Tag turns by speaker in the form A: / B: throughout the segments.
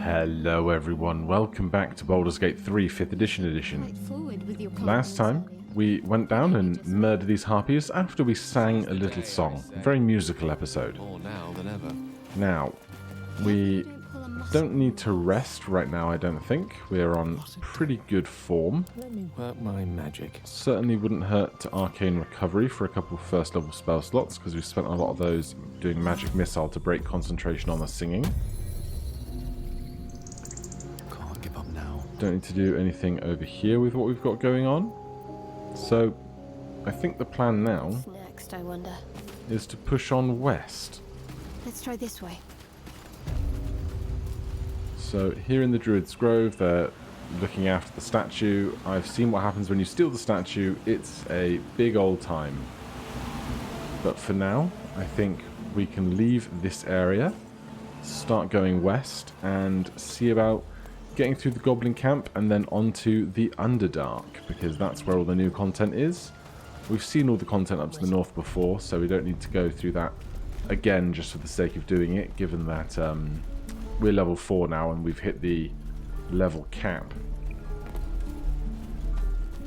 A: Hello everyone, welcome back to Baldur's Gate 3 5th edition. Last time, we went down and murdered these harpies after we sang a little song. A very musical episode.
B: More now than ever.
A: Now, we don't need to rest right now, I don't think. We're on pretty good form.
B: Let me work my magic.
A: Certainly wouldn't hurt to Arcane Recovery for a couple of first level spell slots, because we've spent a lot of those doing Magic Missile to break concentration on the singing.
B: Can't give up now.
A: Don't need to do anything over here with what we've got going on. So, I think the plan now
C: What's next, I wonder.
A: is to push on west.
C: Let's try this way.
A: So here in the Druid's Grove, they're looking after the statue. I've seen what happens when you steal the statue. It's a big old time. But for now, I think we can leave this area, start going west, and see about getting through the Goblin Camp and then onto the Underdark, because that's where all the new content is. We've seen all the content up to the north before, so we don't need to go through that again just for the sake of doing it, given that we're level 4 now and we've hit the level cap.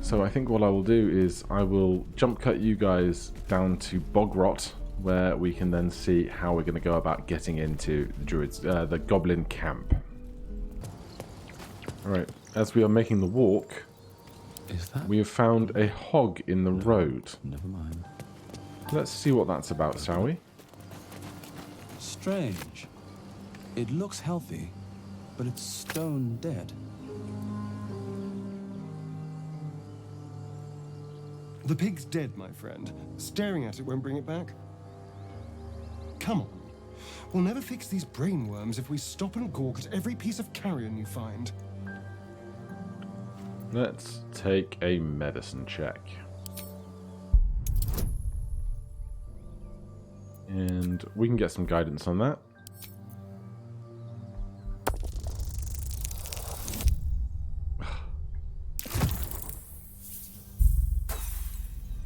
A: So I think what I will do is I will jump cut you guys down to Bogrot, where we can then see how we're going to go about getting into the Goblin Camp. Alright, as we are making the walk, we have found a hog in the road.
B: Never mind.
A: Let's see what that's about, shall we?
D: Strange. It looks healthy, but it's stone dead.
E: The pig's dead, my friend. Staring at it won't bring it back. Come on. We'll never fix these brainworms if we stop and gawk at every piece of carrion you find.
A: Let's take a medicine check. And we can get some guidance on that.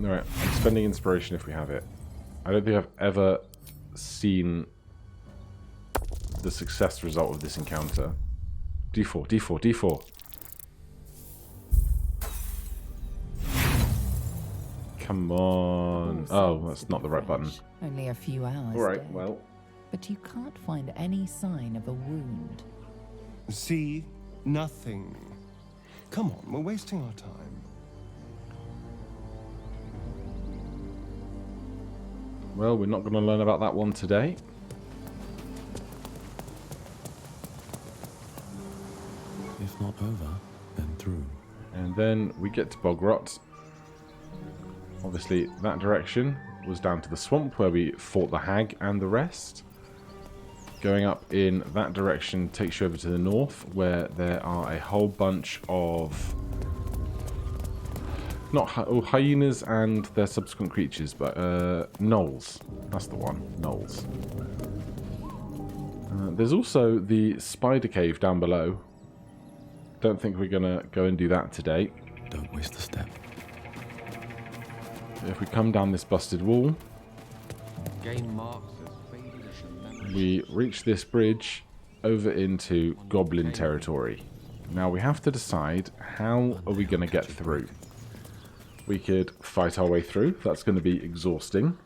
A: Alright, I'm spending inspiration if we have it. I don't think I've ever seen the success result of this encounter. D4, D4, D4. Come on. Oh, that's not the right button.
F: Only a few hours.
A: Alright,
F: dead.
A: well.
F: But you can't find any sign of a wound.
E: See? Nothing. Come on, we're wasting our time.
A: Well, we're not going to learn about that one today.
B: If not over, then through.
A: And then we get to Bogrot. Obviously, that direction was down to the swamp where we fought the hag and the rest. Going up in that direction takes you over to the north, where there are a whole bunch of hyenas and their subsequent creatures, but gnolls. That's the one, gnolls. There's also the spider cave down below. Don't think we're gonna go and do that today.
B: Don't waste a step.
A: If we come down this busted wall,
B: Gain marks as faded as
A: we reach this bridge over into Goblin territory. Now we have to decide how are we going to get through. We could fight our way through. That's going to be exhausting.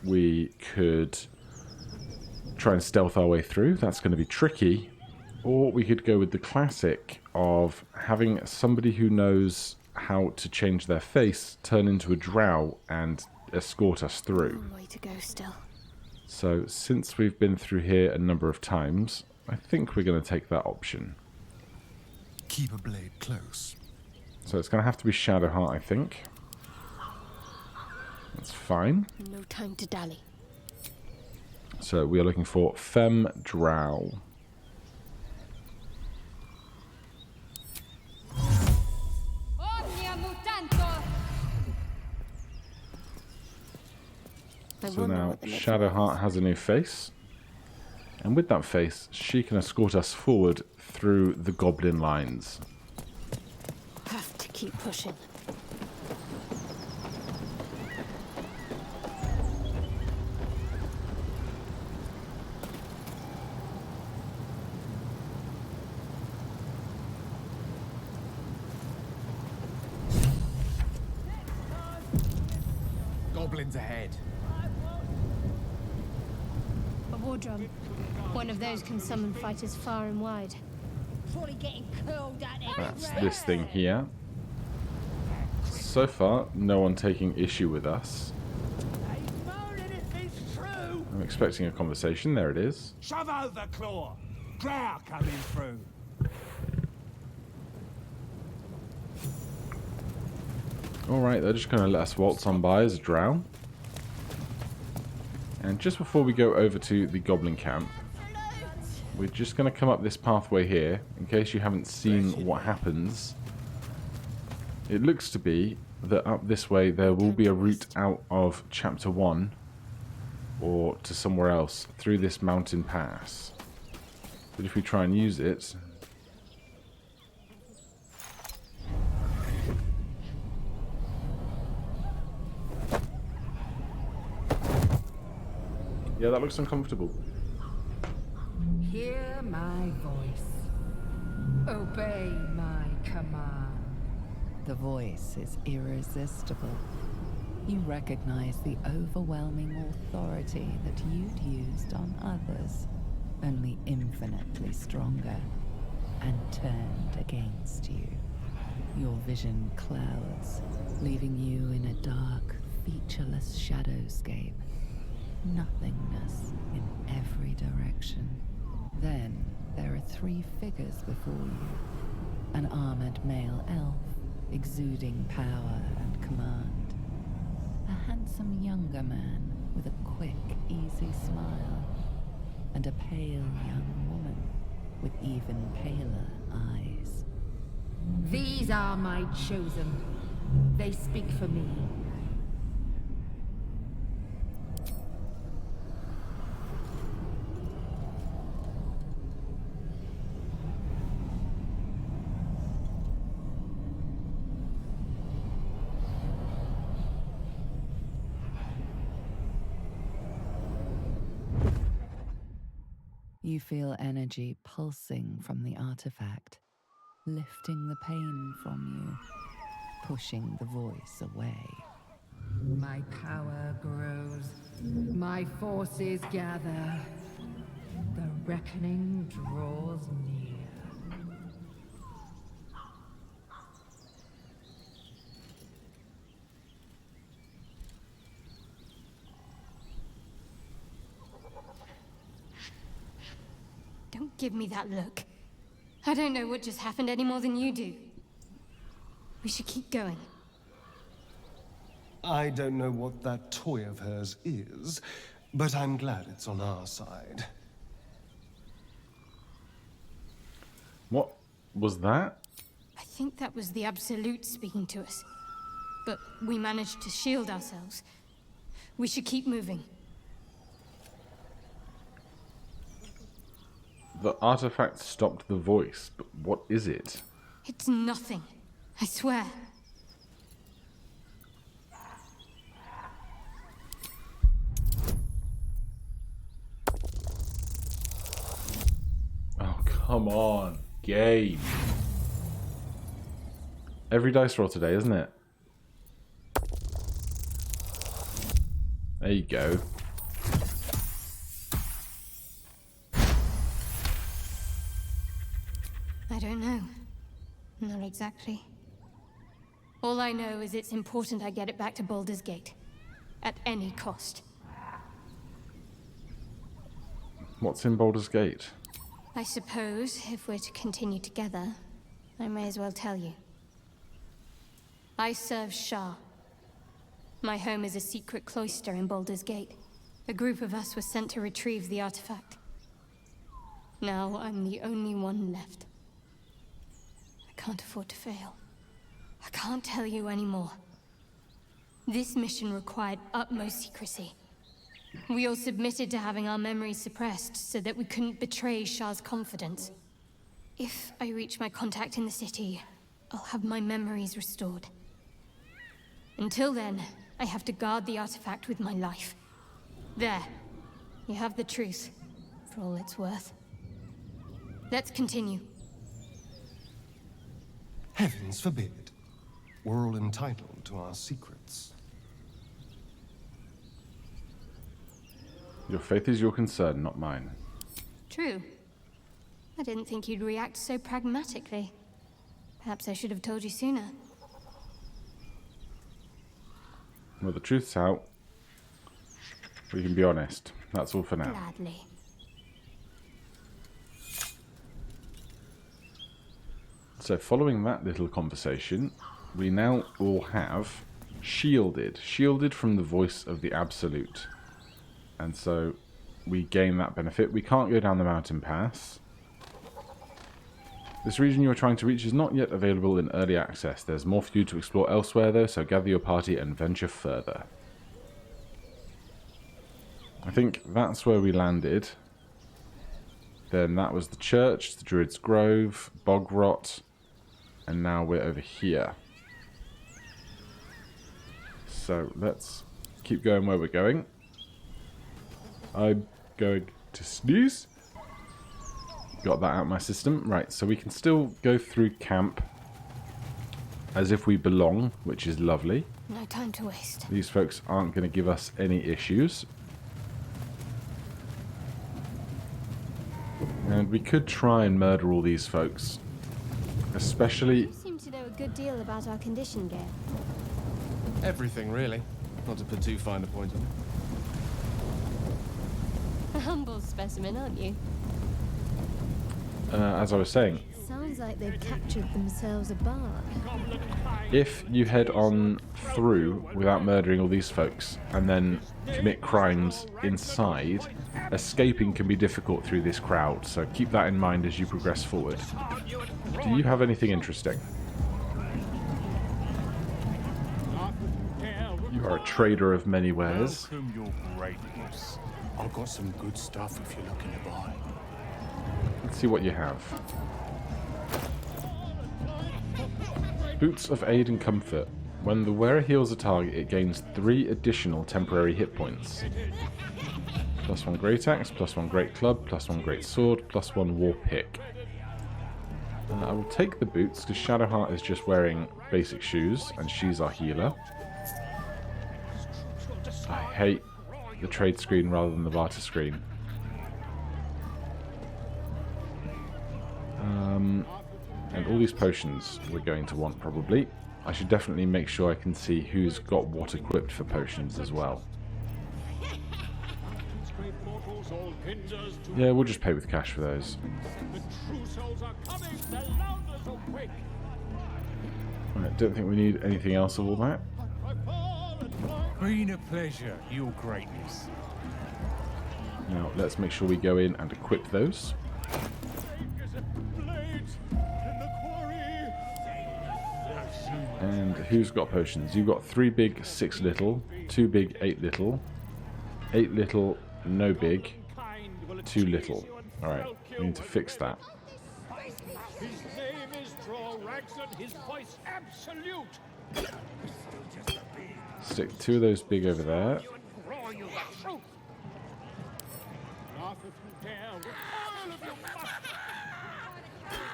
A: We could try and stealth our way through. That's going to be tricky. Or we could go with the classic of having somebody who knows how to change their face turn into a drow and escort us through.
C: Long way to go still.
A: So since we've been through here a number of times, I think we're going to take that option.
E: Keep a blade close.
A: So it's going to have to be Shadowheart, I think. That's fine.
C: No time to dally.
A: So we are looking for Femme Drow. So now Shadowheart has a new face. And with that face, she can escort us forward through the goblin lines.
C: Have to keep pushing.
G: goblins ahead.
C: A war drum. One of those can summon fighters far and wide.
H: Surely getting curled at it.
A: That's this thing here. So far, no one taking issue with us.
G: He's moaning if it's true.
A: I'm expecting a conversation. There it is.
G: Shove over, Claw. Drow coming through.
A: Alright, they're just going to let us waltz on by as a drow. And just before we go over to the goblin camp, we're just going to come up this pathway here, in case you haven't seen what happens. It looks to be that up this way there will be a route out of Chapter 1, or to somewhere else, through this mountain pass. But if we try and use it... Yeah, that looks uncomfortable.
I: Hear my voice. Obey my command.
F: The voice is irresistible. You recognize the overwhelming authority that you'd used on others, only infinitely stronger, and turned against you. Your vision clouds, leaving you in a dark, featureless shadowscape. Nothingness in every direction. Then there are 3 figures before you. An armored male elf, exuding power and command. A handsome younger man with a quick, easy smile. And a pale young woman with even paler eyes.
I: These are my chosen. They speak for me.
F: You feel energy pulsing from the artifact, lifting the pain from you, pushing the voice away.
I: My power grows. My forces gather. The reckoning draws near.
C: Don't give me that look. I don't know what just happened any more than you do. We should keep going.
E: I don't know what that toy of hers is, but I'm glad it's on our side.
A: What was that?
C: I think that was the Absolute speaking to us. But we managed to shield ourselves. We should keep moving.
A: The artifact stopped the voice, but what is it?
C: It's nothing. I swear.
A: Oh, come on. Game. Every dice roll today, isn't it? There you go.
C: I don't know. Not exactly. All I know is it's important I get it back to Baldur's Gate. At any cost.
A: What's in Baldur's Gate?
C: I suppose, if we're to continue together, I may as well tell you. I serve Shah. My home is a secret cloister in Baldur's Gate. A group of us was sent to retrieve the artifact. Now I'm the only one left. I can't afford to fail. I can't tell you anymore. This mission required utmost secrecy. We all submitted to having our memories suppressed so that we couldn't betray Shah's confidence. If I reach my contact in the city, I'll have my memories restored. Until then, I have to guard the artifact with my life. There. You have the truth, for all it's worth. Let's continue.
E: Heavens forbid. We're all entitled to our secrets.
A: Your faith is your concern, not mine.
C: True. I didn't think you'd react so pragmatically. Perhaps I should have told you sooner.
A: Well, the truth's out. We can be honest. That's all for now.
C: Gladly.
A: So following that little conversation, we now all have shielded. Shielded from the voice of the Absolute. And so we gain that benefit. We can't go down the mountain pass. This region you are trying to reach is not yet available in early access. There's more for you to explore elsewhere though, so gather your party and venture further. I think that's where we landed. Then that was the church, the Druid's Grove, Bog Rot, and now we're over here. So let's keep going where we're going. I'm going to sneeze. Got that out of my system. Right, so we can still go through camp as if we belong, which is lovely.
C: No time to waste.
A: These folks aren't going to give us any issues. And we could try and murder all these folks. Especially...
C: You seem to know a good deal about our condition, Gale.
D: Everything, really. Not to put too fine a point on it.
C: A humble specimen, aren't you?
A: as I was saying,
C: Sounds like they've captured themselves a bard.
A: if you head on through without murdering all these folks and then commit crimes inside, escaping can be difficult through this crowd, so keep that in mind as you progress forward. Do you have anything interesting? You are a trader of many wares.
G: Welcome, your greatness. I've got some good stuff if you're looking to buy.
A: Let's see what you have. Boots of Aid and Comfort. When the wearer heals a target, it gains 3 additional temporary hit points. +1 Great Axe, +1 Great Club, +1 Great Sword, +1 War Pick. I will take the boots because Shadowheart is just wearing basic shoes and she's our healer. I hate the trade screen rather than the barter screen. And all these potions we're going to want probably. I should definitely make sure I can see who's got what equipped for potions as well. Yeah, we'll just pay with cash for those. Right, don't think we need anything else of all that.
G: Been a pleasure, your greatness.
A: Now, let's make sure we go in and equip those. And who's got potions? You've got 3 big, 6 little, 2 big, 8 little, 8 little, no big, 2 little. Alright, we need to fix that.
G: His name is Draw his voice absolute.
A: Stick 2 of those big over there.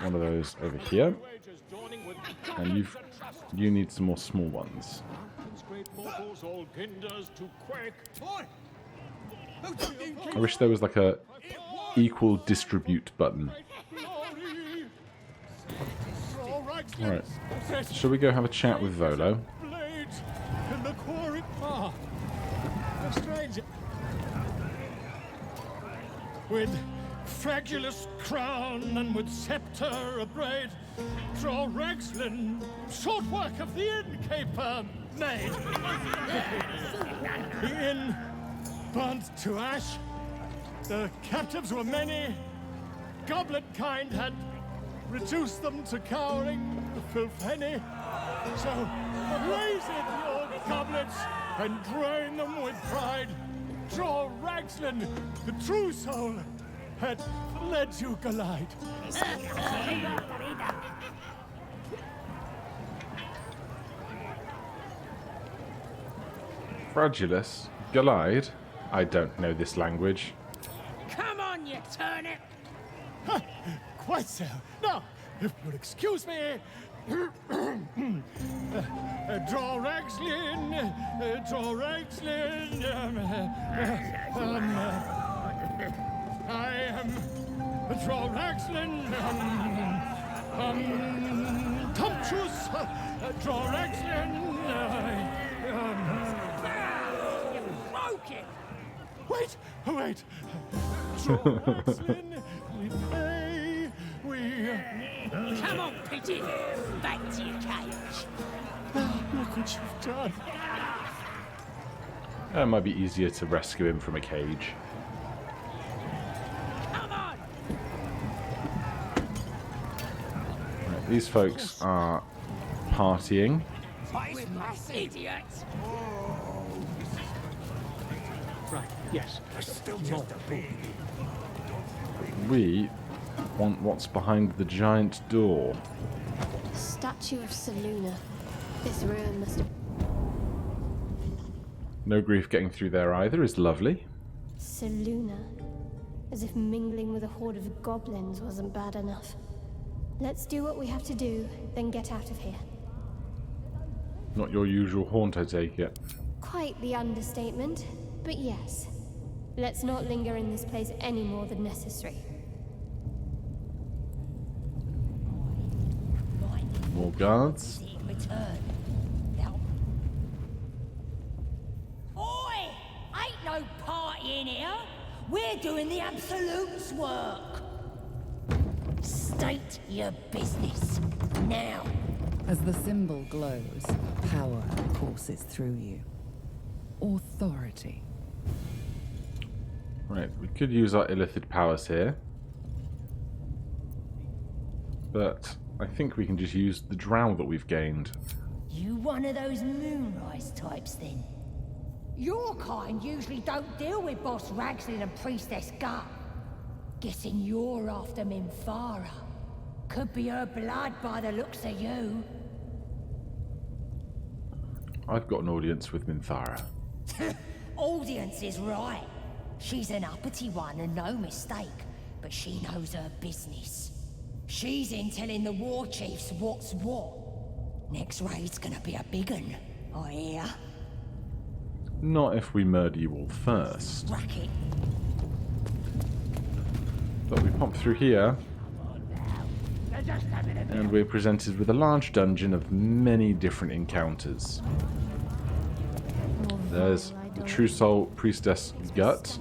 A: One of those over here. And you need some more small ones. I wish there was like a equal distribute button. Alright. Shall we go have a chat with Volo?
G: With fragulous crown and with scepter abraid, Draw Ragslin, short work of the innkeeper made. The inn burnt to ash. The captives were many. Goblet kind had reduced them to cowering the filthy. So raise it, your goblets, and drain them with pride. Draw Ragslin, the true soul, had led you glide.
A: Fragilus? Glide? I don't know this language.
H: Come on, you turnip!
G: Quite so. Now, if you'll excuse me, Draw Ragslin, I am Draw Ragslin, Tumptuous, Draw Ragslin,
H: You broke it!
G: Wait! Draw Ragslin, we pay, we...
H: Come on, Pigeon! Back to your cage!
G: Look what you've done.
A: It might be easier to rescue him from a cage.
H: Come on!
A: Right, these folks are partying.
H: Idiots!
G: Right, yes.
A: We want what's behind the giant door.
C: Statue of Seluna. This ruin must have...
A: No grief getting through there either is lovely.
C: Seluna. As if mingling with a horde of goblins wasn't bad enough. Let's do what we have to do, then get out of here.
A: Not your usual haunt, I take it.
C: Quite the understatement, but yes. Let's not linger in this place any more than necessary.
A: More guards.
I: Oi! Ain't no party in here. We're doing the Absolute's work. State your business. Now.
F: As the symbol glows, power courses through you. Authority.
A: Right, we could use our illithid powers here. But I think we can just use the drow that we've gained.
I: You one of those moonrise types, then? Your kind usually don't deal with Boss Ragslin and Priestess Gut. Guessing you're after Minthara. Could be her blood by the looks of you.
A: I've got an audience with Minthara.
I: Audience is right. She's an uppity one and no mistake, but she knows her business. She's in telling the war chiefs what's what. Next raid's gonna be a big un, I hear.
A: Not if we murder you all first.
I: Racket.
A: But we pop through here, and we're presented with a large dungeon of many different encounters. There's the True Soul Priestess Gut,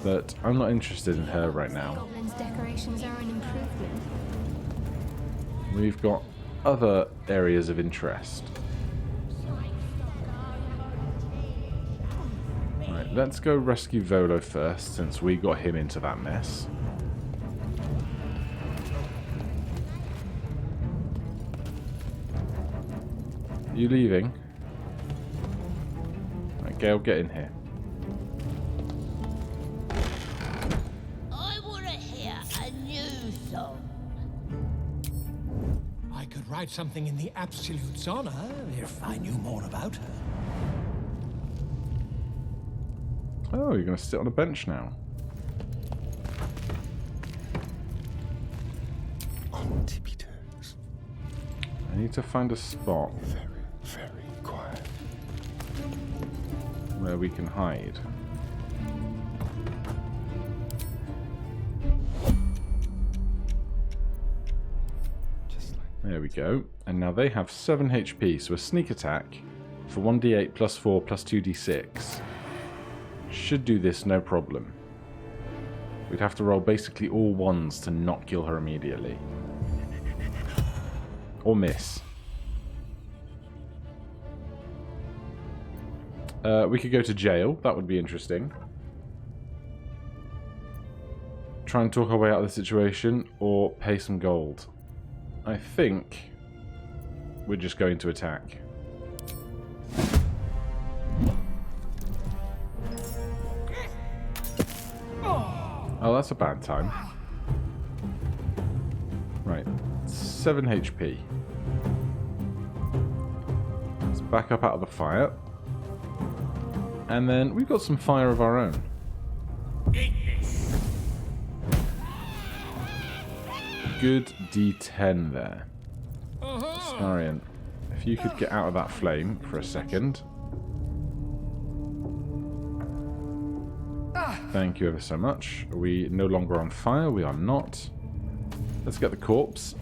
A: but I'm not interested in her right now.
C: Goblin's decorations are an improvement.
A: We've got other areas of interest. Right, let's go rescue Volo first, since we got him into that mess. You leaving? Right, Gale, get in here.
I: I want to hear a new song.
G: I could write something in the Absolute's honor if I knew more about her.
A: Oh, you're going to sit on a bench now.
E: On tippy toes.
A: I need to find a spot
E: Very, very quiet.
A: where we can hide.
E: Just like
A: There we go. And now they have 7 HP, so a sneak attack for 1d8 plus 4 plus 2d6. Should do this no problem. We'd have to roll basically all ones to not kill her immediately. Or miss. We could go to jail. That would be interesting. Try and talk our way out of the situation, or pay some gold. I think we're just going to attack. Oh, that's a bad time. Right, 7 HP. Let's back up out of the fire. And then we've got some fire of our own. Good D10 there. Starion, if you could get out of that flame for a second. Thank you ever so much. Are we no longer on fire? We are not. Let's get the corpse.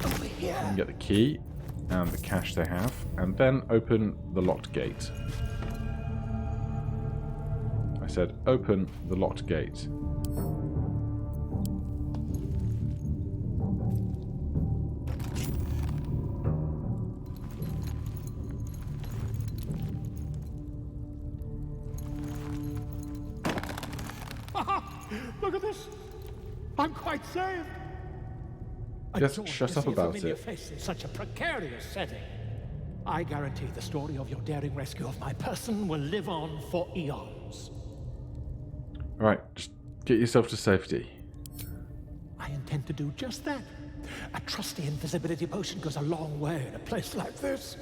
A: And get the key and the cash they have. And then open the locked gate. I said open the locked gate.
G: Look at this. I'm quite saved.
A: Just shut up about it.
H: Face in such a precarious setting. I guarantee the story of your daring rescue of my person will live on for eons.
A: Alright, just get yourself to safety.
H: I intend to do just that. A trusty invisibility potion goes a long way in a place like this.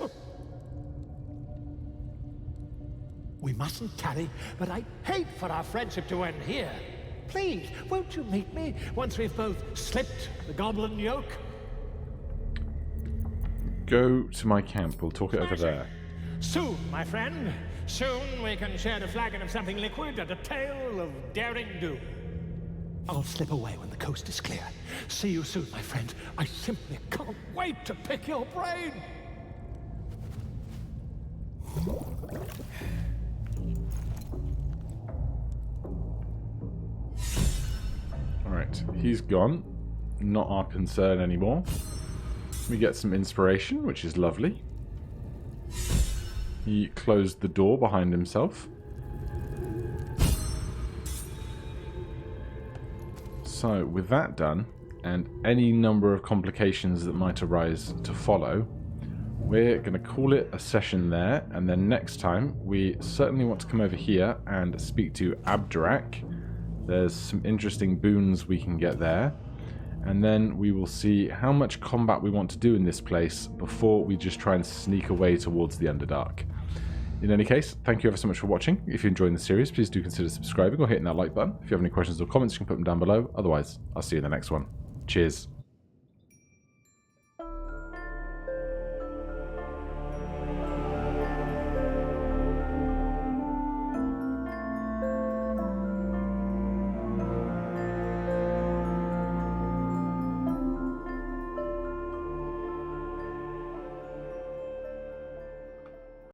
H: We mustn't tarry, but I hate for our friendship to end here. Please, won't you meet me once we've both slipped the goblin yoke?
A: Go to my camp. We'll talk it over there.
H: Soon, my friend. Soon we can share a flagon of something liquid and a tale of daring do. I'll slip away when the coast is clear. See you soon, my friend. I simply can't wait to pick your brain.
A: Alright, he's gone. Not our concern anymore. We get some inspiration, which is lovely. He closed the door behind himself. So, with that done, and any number of complications that might arise to follow, we're going to call it a session there, and then next time we certainly want to come over here and speak to Abdurak. There's some interesting boons we can get there. And then we will see how much combat we want to do in this place before we just try and sneak away towards the Underdark. In any case, thank you ever so much for watching. If you're enjoying the series, please do consider subscribing or hitting that like button. If you have any questions or comments, you can put them down below. Otherwise, I'll see you in the next one. Cheers.